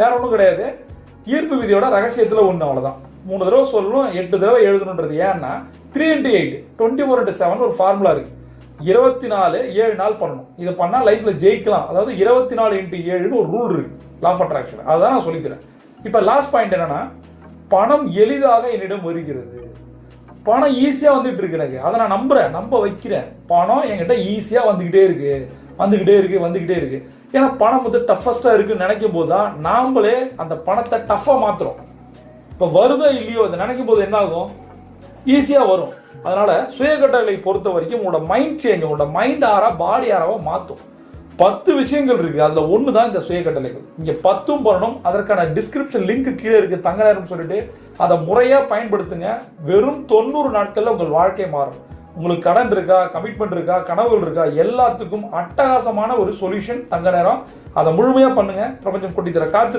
வேற ஒன்றும் கிடையாது. ஈர்ப்பு விதியோட ரகசியத்தில் ஒன்று, அவ்வளோதான். 3 தடவை சொல்லணும், 8 தடவை எழுதணுன்றது. ஏன்னா 3x8 24x7 ஒரு ஃபார்முலா இருக்கு. 24 7 நாள் பண்ணணும். இதை பண்ணால் லைஃப்ல ஜெயிக்கலாம். அதாவது 24x7 ஒரு ரூல் இருக்கு, லா ஆஃப் அட்ராக்ஷன். அதுதான் நான் சொல்லிக்கிறேன். இப்போ லாஸ்ட் பாயிண்ட் என்னன்னா, பணம் எளிதாக என்னிடம் வருகிறது. பணம் ஈஸியாக வந்துட்டு இருக்கு எனக்கு. அதை நான் நம்ப வைக்கிறேன். பணம் என்கிட்ட ஈஸியாக வந்துக்கிட்டே இருக்கு. ஏன்னா பணம் வந்து டஃபஸ்டா இருக்குன்னு நினைக்கும் போது தான் நாமளே அந்த பணத்தை டஃபா மாத்துறோம். இப்போ வருதோ இல்லையோ அதை நினைக்கும் போது என்ன ஆகும், ஈஸியா வரும். அதனால சுய கட்டளை பொறுத்த வரைக்கும் உங்களோட மைண்ட் சேஞ்ச், உங்களோட மைண்ட் ஆறா பாடி ஆறாவா மாற்றும். 10 விஷயங்கள் இருக்கு, அதுல ஒன்று தான் இந்த சுய கட்டளைகள். இங்க 10ம் பண்ணணும். அதற்கான டிஸ்கிரிப்ஷன் லிங்க் கீழே இருக்கு, தங்க நேரம் சொல்லிட்டு அதை முறையா பயன்படுத்துங்க. வெறும் 90 நாட்கள்ல உங்கள் வாழ்க்கை மாறும். உங்களுக்கு கடன் இருக்கா, கமிட்மெண்ட் இருக்கா, கனவுகள் இருக்கா, எல்லாத்துக்கும் அட்டகாசமான ஒரு சொல்யூஷன் தங்க நேரம். அதை முழுமையா பண்ணுங்க. பிரபஞ்சம் கொட்டி தர காத்திருக்கு.